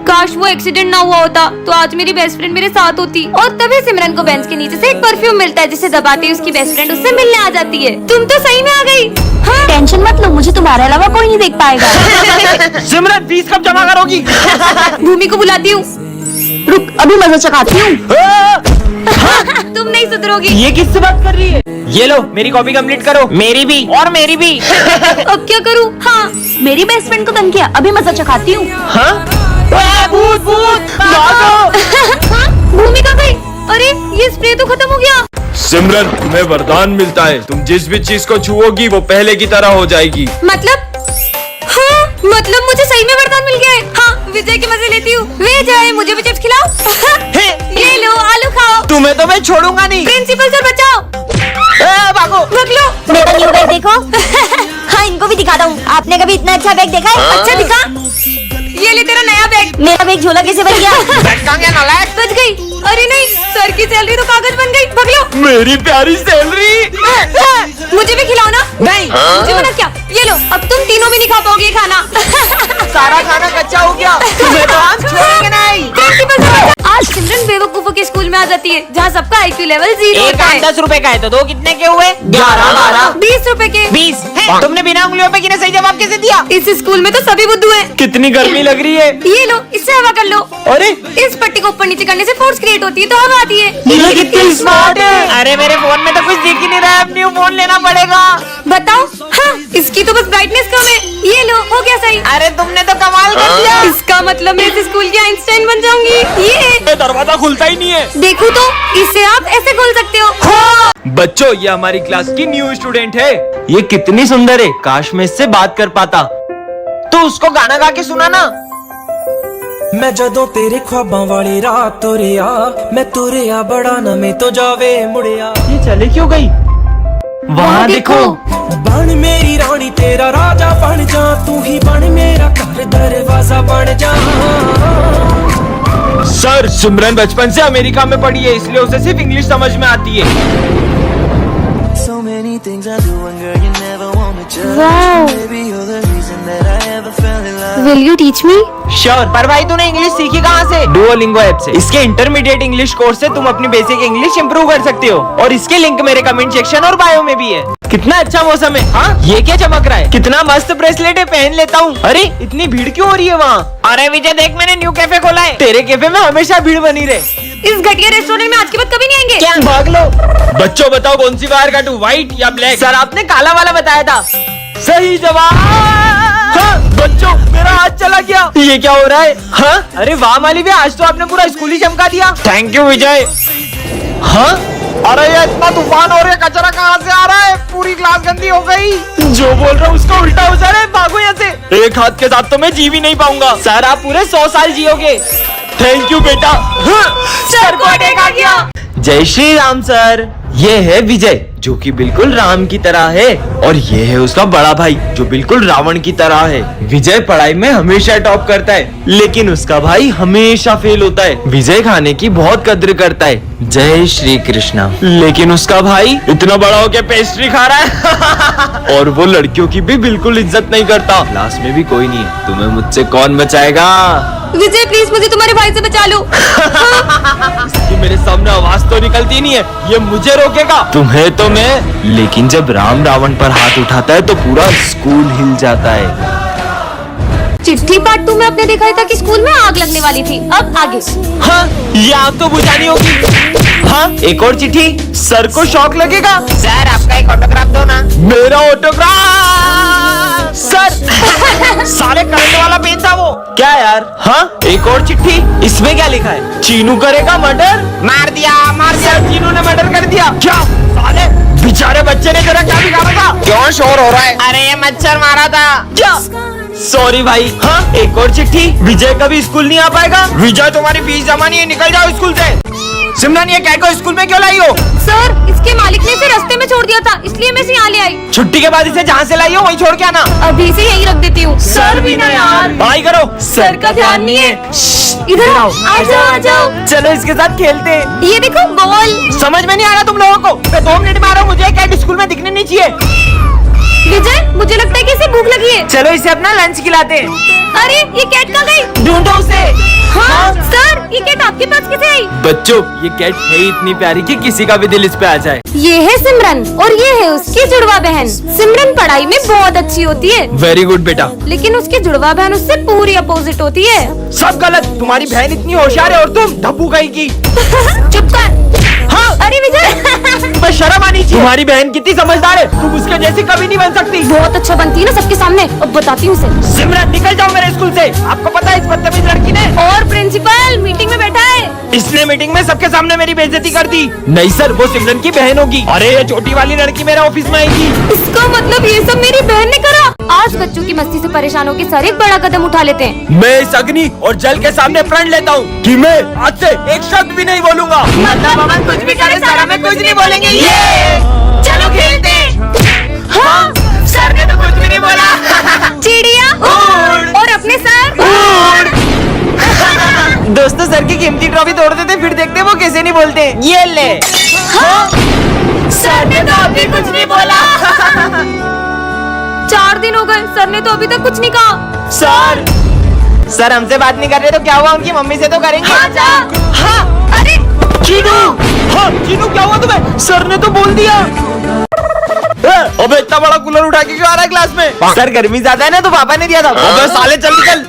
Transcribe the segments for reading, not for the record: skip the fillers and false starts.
काश वो एक्सीडेंट ना हुआ होता तो आज मेरी बेस्ट फ्रेंड मेरे साथ होती। और तभी सिमरन को बेंच के नीचे से एक परफ्यूम मिलता है जिसे दबाते ही उसकी बेस्ट फ्रेंड उससे मिलने आ जाती है। तुम तो सही में आ गई। हाँ? टेंशन मत लो, मुझे तुम्हारे अलावा कोई नहीं देख पाएगा। सिमरन फीस कब जमा करोगी? भूमि को बुलाती हूँ। रुक, अभी मजा चखाती हूँ। तुम नहीं सुधरोगी। ये किससे बात कर रही है? ये लो मेरी कॉपी कंप्लीट करो। मेरी भी और मेरी भी। अब क्या करूँ? हाँ, मेरी बेस्ट फ्रेंड को तंग किया, अभी मजा चखाती हूँ। हाँ? भूत भूत भागो। भूमि कहाँ गई? अरे ये स्प्रे तो खत्म हो गया। सिमरन, तुम्हें वरदान मिलता है, तुम जिस भी चीज को छुओगी वो पहले की तरह हो जाएगी। मतलब? हाँ, मतलब मुझे सही में वरदान मिल गया है। हाँ, विजय के मजे लेती हूँ। विजय मुझे भी चिप्स खिलाओ। ये लो आलू खाओ। तुम्हें तो मैं छोड़ूंगा नहीं। प्रिंसिपल सर बचाओ। भागो भाग लो। मेरा न्यू बैग देखो। हाँ, इनको भी दिखाता हूँ। आपने कभी इतना अच्छा बैग देखा है? अच्छा दिखा। ये ले तेरा नया बैग। मेरा बैग झोला कैसे बन गया? बच गई। अरे नहीं, सर की सैलरी तो कागज बन गई। भाग लो। मेरी प्यारी सैलरी। मुझे भी खिलाओ ना। नहीं। मुझे मना क्या? ये लो, अब तुम तीनों भी नहीं खा पाओगे खाना। सारा खाना कच्चा हो गया। तुम्हें तो हम छोड़ेंगे नहीं। प्रिंसिपल सर, आज सिमरन बेवकूफों के स्कूल में आ जाती है जहाँ सबका IQ लेवल 0 एक होता है। 10 रुपए का है तो 2 कितने के हुए? 11 12 20 रुपए के। 20। तुमने बिना उंगलियों पे गिने सही जवाब कैसे दिया? इस स्कूल में तो सभी बुद्धू हैं। कितनी गर्मी लग रही है। ये लो, इससे हवा कर लो। अरे इस पट्टी को ऊपर नीचे करने से फोर्स क्रिएट होती है तो हवा आती है। ये कितनी स्मार्ट है। अरे मेरे फोन में तो कुछ दिख ही नहीं रहा है, अब न्यू फोन लेना पड़ेगा। बताओ। हाँ, इसकी तो बस ब्राइटनेस कम है। ये लो, हो गया सही। अरे तुमने तो कमाल कर दिया। इसका मतलब मैं इस स्कूल की आइंस्टाइन बन जाऊंगी। ये दरवाजा खुलता ही नहीं है। देखो तो, इससे आप ऐसे खोल सकते हो। बच्चों, ये हमारी क्लास की न्यू स्टूडेंट है। ये कितनी सुंदर है, काश मैं इससे बात कर पाता। तो उसको गाना गा के सुना ना। मैं जदों तेरे ख्वाबां वाली रात तुरिया, मैं तुरिया बड़ा न में तो जावे मुड़िया। ये चले क्यों गई? वहाँ देखो। बन मेरी रानी तेरा राजा बन जा, तू ही बन मेरा घर दरवाजा बन जा। सर, सिमरन बचपन से अमेरिका में पढ़ी है, इसलिए उसे सिर्फ इंग्लिश समझ में आती है। So many things I do and girl you never want me to. Wow. Baby you're the reason that I ever fell in love. Will you teach me? Sure. पर भाई तूने इंग्लिश सीखी कहाँ से? डुओलिंगो ऐप से। इसके intermediate English course से तुम अपनी बेसिक इंग्लिश इंप्रूव कर सकते हो और इसके लिंक मेरे कमेंट सेक्शन और बायो में भी है। कितना अच्छा मौसम है। हाँ, ये क्या चमक रहा है? कितना मस्त ब्रेसलेट है, पहन लेता हूँ। अरे इतनी भीड़ क्यों हो रही है वहाँ? अरे विजय देख, मैंने न्यू कैफे खोला है। तेरे कैफे में हमेशा भीड़ बनी रहे। इस घटिया रेस्टोरेंट में आज के बाद कभी नहीं आएंगे। क्या? भाग लो। बच्चों बताओ, कौन सी वायर काटूं, व्हाइट या ब्लैक? सर आपने काला वाला बताया था। सही जवाब। हाँ, बच्चों मेरा हाथ चला गया। ये क्या हो रहा है? हाँ? अरे वाह माली भी, आज तो आपने पूरा स्कूल ही चमका दिया। थैंक यू विजय। हाँ? अरे ये इतना तूफान हो रहा है, कचरा कहाँ से आ रहा है? पूरी क्लास गंदी हो गई। जो बोल रहा हूँ उसका उल्टा हो जा रहा है। भागो यहाँ से। एक हाथ के साथ तो मैं जी भी नहीं पाऊंगा। सर आप पूरे 100 साल जियोगे। थैंक यू बेटा। सर को अटैक आ गया। जय श्री राम सर। ये है विजय जो कि बिल्कुल राम की तरह है और ये है उसका बड़ा भाई जो बिल्कुल रावण की तरह है। विजय पढ़ाई में हमेशा टॉप करता है लेकिन उसका भाई हमेशा फेल होता है। विजय खाने की बहुत कद्र करता है, जय श्री कृष्णा, लेकिन उसका भाई इतना बड़ा होके पेस्ट्री खा रहा है और वो लड़कियों की भी बिल्कुल इज्जत नहीं करता। क्लास में भी कोई नहीं है, तुम्हें मुझसे कौन बचाएगा? विजय प्लीज मुझे तुम्हारे भाई से बचा लो। इसकी मेरे सामने आवाज तो निकलती नहीं है, ये मुझे रोकेगा। तुम्हें तो मैं, लेकिन जब राम रावण पर हाथ उठाता है तो पूरा स्कूल हिल जाता है। चिट्ठी पार्ट 2 में आपने देखा था कि स्कूल में आग लगने वाली थी। अब आगे। हाँ, ये आग तो बुझानी होगी। हाँ, एक और चिट्ठी। सर को शॉक लगेगा। सर आपका एक ऑटोग्राफ दो ना। मेरा ऑटोग्राफ। सर सारे करंट वाला पेन था वो। क्या यार? हाँ, एक और चिट्ठी। इसमें क्या लिखा है? चीनू करेगा मर्डर। मार दिया चीनू ने मर्डर कर दिया। क्या साले बेचारे बच्चे ने तेरा क्या बिगाड़ा था? क्यों शोर हो रहा है? अरे ये मच्छर मारा था। क्या? सॉरी भाई। हाँ, एक और चिट्ठी। विजय कभी स्कूल नहीं आ पाएगा। विजय तुम्हारी फीस जमा नहीं है, निकल जाओ स्कूल से। सिमरन ये कैट को स्कूल में क्यों लाई हो? सर, इसके मालिक ने इसे रास्ते में छोड़ दिया था इसलिए मैं इसे यहाँ ले आई। छुट्टी के बाद इसे जहाँ से लाई हो वहीं छोड़ के आना। अभी इसे यहीं रख देती हूँ। सर भी ना यार। पढ़ाई करो। सर का ध्यान नहीं है। इधर आओ, आ जाओ आ जाओ। चलो इसके साथ खेलते हैं। ये देखो बॉल। समझ में नहीं आ रहा तुम लोगों को? मैं 2 मिनट में आ रहा हूँ, मुझे कैट स्कूल में दिखने नहीं चाहिए। विजय मुझे लगता है कि इसे भूख लगी है। चलो इसे अपना लंच खिलाते हैं। अरे ये कैट कहाँ गई? ढूंढो उसे। आपके पास कैसे आई? बच्चों, ये कैट है ही इतनी प्यारी कि किसी का भी दिल इस पे आ जाए। ये है सिमरन और ये है उसकी जुड़वा बहन। सिमरन पढ़ाई में बहुत अच्छी होती है, वेरी गुड बेटा। लेकिन उसकी जुड़वा बहन उससे पूरी अपोजिट होती है। सब गलत, तुम्हारी बहन इतनी होशियार है और तुम धब्बू कहीं की। चुप कर। हाँ, अरे विजय तुम्हें शर्म आनी चाहिए। तुम्हारी बहन कितनी समझदार है, तुम उसके जैसी कभी नहीं बन सकती। बहुत अच्छा बनती है ना सबके सामने। अब बताती हूँ उसे। सिमरन निकल जाओ मेरे स्कूल से। आपको पता है इस बदतमीज लड़की ने और प्रिंसिपल मीटिंग में बैठा है। इसने मीटिंग में सबके सामने मेरी बेइज्जती कर दी। नहीं सर, वो सिमरन की बहन होगी। अरे ये छोटी वाली लड़की मेरे ऑफिस में आएगी। इसका मतलब ये सब मेरी बहन ने करा। आज बच्चों की मस्ती से परेशान होकर सर एक बड़ा कदम उठा लेते हैं। मैं इस अग्नि और जल के सामने प्रण लेता हूँ कि मैं आज से एक शब्द भी नहीं बोलूंगा। मतलब अमन कुछ भी करे सर हमें कुछ नहीं बोलेंगे। ये चलो खेलते हैं। हाँ, सर ने तो कुछ भी नहीं बोला। चिड़िया उड़ और अपने सर उड़। दोस्तों, सर की कीमती ट्रॉफी तोड़ देते, फिर देखते वो कैसे नहीं बोलते। ये ले। हाँ, सर ने तो अभी कुछ नहीं बोला। 4 दिन हो गए, सर ने तो अभी तक कुछ नहीं कहा। सर हमसे बात नहीं कर रहे तो क्या हुआ, उनकी मम्मी से तो करेंगे। हाँ जा। हाँ, अरे चीनू। हाँ चीनू, क्या हुआ तुम्हें? सर ने तो बोल दिया। अबे इतना बड़ा कूलर उठा के क्यों आ रहा है क्लास में? सर गर्मी ज्यादा है ना तो पापा ने दिया था। अबे साले चल निकल।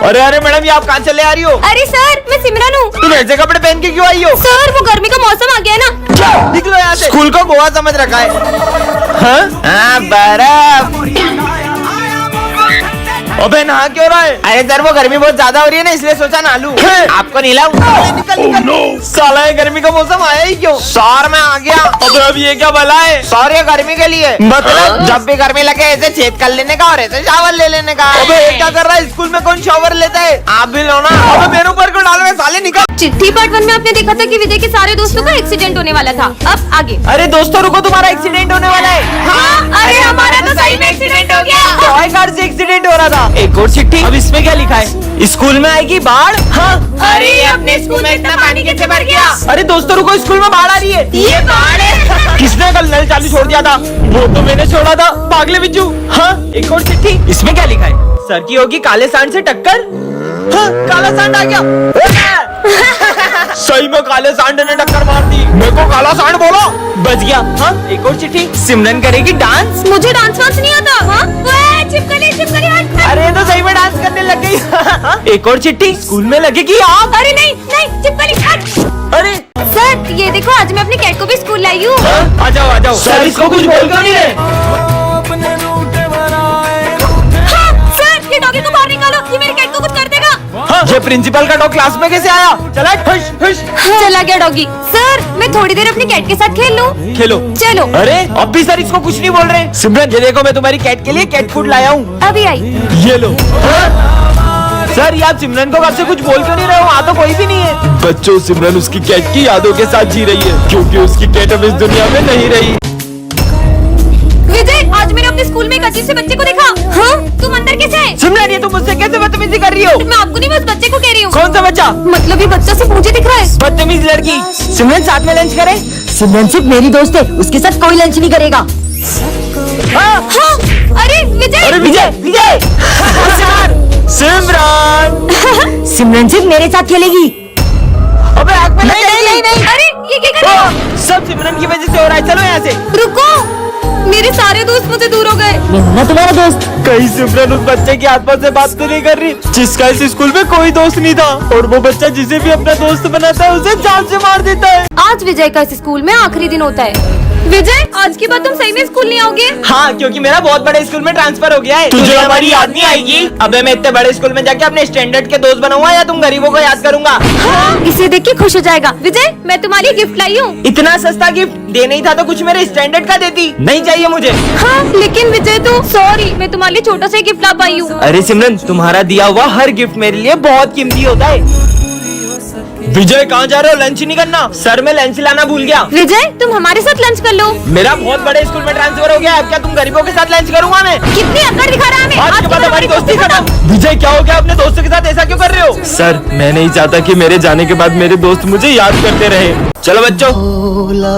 अरे मैडम, ये आप कहाँ चले आ रही हो? अरे सर, मैं सिमरन हूँ। तुम ऐसे कपड़े पहन के क्यों आई हो? सर वो गर्मी का मौसम आ गया है ना। निकलो यहाँ से। स्कूल को गोवा समझ रखा है। हाँ, बर्फ। अबे नहा क्यों रहा है? अरे सर, वो गर्मी बहुत ज्यादा हो रही है ना, इसलिए सोचा नहा लूं। आपको नहीं लाऊं? निकल। साला ये गर्मी का मौसम आया ही क्यों? सर मैं आ गया। अबे अब ये क्या भला है? सर ये गर्मी के लिए। मतलब जब भी गर्मी लगे ऐसे छेद कर लेने का और ऐसे शावर ले लेने का। अबे ये क्या कर रहा है? स्कूल में कौन शावर लेता है? आप भी लो ना। अबे मेरे ऊपर क्यों डाल रहे हैं? साले निकल। चिट्ठी पार्ट 1 में आपने देखा था कि विजय के सारे दोस्तों का एक्सीडेंट होने वाला था। अब आगे। अरे दोस्तों रुको, तुम्हारा एक्सीडेंट होने वाला है। हाँ, अरे हमारा तो सही में एक्सीडेंट हो गया। टॉय कार से एक्सीडेंट हो रहा था। एक और चिट्ठी। अब इसमें क्या लिखा है? स्कूल में आएगी बाढ़। हाँ, अरे अपने स्कूल में इतना पानी कैसे भर गया? अरे दोस्तों रुको, स्कूल में बाढ़ आ रही है। ये बाढ़ है। किसने कल नल चालू छोड़ दिया था? वो तो मैंने छोड़ा था, पागले बिज्जू। हाँ, एक और चिट्ठी। इसमें क्या लिखा है? सर की होगी काले सांड से टक्कर। हाँ, काला सांड आ गया। सही में काले सांड ने टक्कर मार दी। मेरे को काला सांड बोलो। बच गया। हाँ, एक और चिट्ठी। सिमरन करेगी डांस। मुझे डांस वांस नहीं आता। हाँ? ओए, चिपकली हट। अरे तो सही में डांस करने लग गई। एक और चिट्ठी। स्कूल में लगेगी आग। अरे नहीं चिपकली हट। अरे सर ये देखो, आज मैं अपने कैट को भी स्कूल लाई हूँ। आ जाओ। सर इसको कुछ बोल क्यों नहीं रहे? हाँ, सर ये डॉगी को बाहर निकालो, ये मेरे कैट को कुछ कर देगा। हाँ, ये प्रिंसिपल का डॉग क्लास में कैसे आया? चला हुश। चला गया डॉगी। सर मैं थोड़ी देर अपनी कैट के साथ खेल लूं? खेलो। चलो। अरे अब भी सर इसको कुछ नहीं बोल रहे। सिमरन ये देखो, मैं तुम्हारी कैट के लिए कैट फूड लाया हूँ। अभी आई। ये लो। सर ये आप सिमरन को कब से कुछ बोल क्यों नहीं रहे हो? वहाँ तो कोई भी नहीं है। बच्चों, सिमरन उसकी कैट की यादों के साथ जी रही है, क्योंकि उसकी कैट अब इस दुनिया में नहीं रही। विजय, आज मैंने अपने स्कूल में एक अजीब से बच्चे को देखा। हाँ? तुम अंदर कैसे आए? सिमरन ये तुम मुझसे कैसे बदतमीजी कर रही हो? मैं आपको नहीं, बस बच्चे को कह रही हूँ। कौन सा बच्चा? मतलब ये बच्चा सिर्फ मुझे दिख रहा है। बदतमीज लड़की। सिमरन साथ में लंच करे। सिमरन सिर्फ मेरी दोस्त है, उसके साथ कोई लंच नहीं करेगा। हाँ। अरे विजय। अरे विजय। सिमरन। सिमरन सिर्फ मेरे साथ खेलेगी। अबे आग में नहीं। अरे ये क्या कर रहे हो? सब सिमरन की वजह से हो रहा है। चलो यहाँ से। रुको, मेरे सारे दोस्त मुझे दूर हो गए। मैं हूं ना तुम्हारा दोस्त। कहीं सिमरन उस बच्चे की आत्मा से बात तो नहीं कर रही जिसका इस स्कूल में कोई दोस्त नहीं था, और वो बच्चा जिसे भी अपना दोस्त बनाता है उसे जान से मार देता है। आज विजय का इस स्कूल में आखिरी दिन होता है। विजय, आज के बाद तुम सही में स्कूल नहीं आओगे? हाँ, क्योंकि मेरा बहुत बड़े स्कूल में ट्रांसफर हो गया है। तुझे हमारी याद नहीं आएगी? अबे मैं इतने बड़े स्कूल में जाके अपने स्टैंडर्ड के दोस्त बनाऊंगा या तुम गरीबों को याद करूंगा? हाँ, इसे देख के खुश हो जाएगा। विजय, मैं तुम्हारे लिए गिफ्ट लाई हूँ। इतना सस्ता गिफ्ट देना ही था तो कुछ मेरे स्टैंडर्ड का देती। नहीं चाहिए मुझे। हाँ, लेकिन विजय तो सॉरी, मैं तुम्हारे लिए छोटा सा गिफ्ट ला पाई हूँ। अरे सिमरन, तुम्हारा दिया हुआ हर गिफ्ट मेरे लिए बहुत कीमती होता है। विजय कहाँ जा रहे हो? लंच नहीं करना? सर मैं लंच लाना भूल गया। विजय, तुम हमारे साथ लंच कर लो। मेरा बहुत बड़े स्कूल में ट्रांसफर हो गया, अब क्या तुम गरीबों के साथ लंच करूंगा मैं? कितनी अकड़ दिखा रहा है हमें। आज के बाद हमारी दोस्ती खत्म। विजय क्या हो गया? अपने दोस्तों के साथ ऐसा क्यों कर रहे हो? सर मैं नहीं चाहता कि मेरे जाने के बाद मेरे दोस्त मुझे याद करते रहे। चलो बच्चों।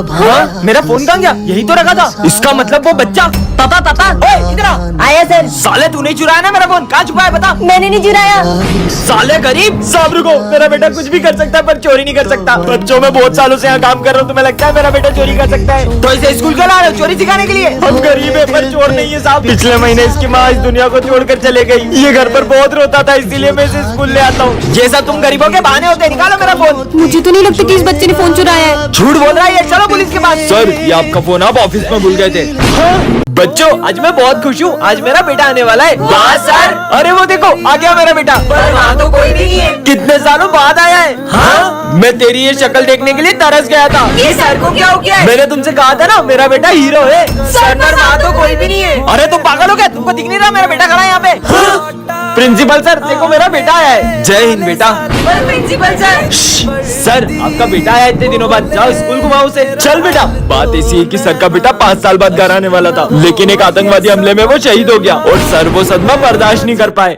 हाँ, मेरा फोन कहाँ गया? यही तो रखा था। इसका मतलब वो बच्चा। पापा पापा ओए, इधर आ। आया सर। साले तू नहीं चुराया ना मेरा फोन? कहाँ छुपा है बता। मैंने नहीं चुराया। साले गरीब। साहब रुको, मेरा बेटा कुछ भी कर सकता है पर चोरी नहीं कर सकता। बच्चों मैं बहुत सालों से यहाँ काम कर रहा हूँ, तुम्हें लगता है मेरा बेटा चोरी कर सकता है? तो इसे स्कूल क्यों ला रहे हो? चोरी सिखाने के लिए? हम गरीब है पर चोर नहीं है साहब। पिछले महीने इसकी माँ इस दुनिया को छोड़कर चले गई। ये घर पर बहुत रोता था, इसीलिए मैं इसे स्कूल ले आता हूँ। ये सब तुम गरीबों के बहाने होते हैं। निकालो मेरा फोन। मुझे तो नहीं लगता कि इस बच्चे ने फोन चुराया है। झूठ बोल रहा है ये। चलो पुलिस के पास। सर ये आपका फोन आप ऑफिस में भूल गए थे। बच्चों आज मैं बहुत खुश हूँ, आज मेरा बेटा आने वाला है। वाह सर। अरे वो देखो आ गया मेरा बेटा। पर वहाँ तो कोई भी नहीं है। कितने सालों बाद आया है। हाँ मैं तेरी ये शक्ल देखने के लिए तरस गया था। ये सर को क्या हो गया है? मैंने तुमसे कहा था ना मेरा बेटा हीरो है। सर पर वहाँ तो कोई भी नहीं है। अरे तुम पागल हो क्या? तुमको दिख नहीं रहा मेरा बेटा खड़ा है यहाँ पे? प्रिंसिपल सर देखो मेरा बेटा आया है। जय हिंद बेटा। पर प्रिंसिपल सर। सर आपका बेटा आया इतने दिनों बाद, जाओ स्कूल घुमाओ उसे। चल बेटा। बात ऐसी है कि सर का बेटा 5 साल बाद घर आने वाला था, लेकिन एक आतंकवादी हमले में वो शहीद हो गया और सर वो सदमा बर्दाश्त नहीं कर पाए।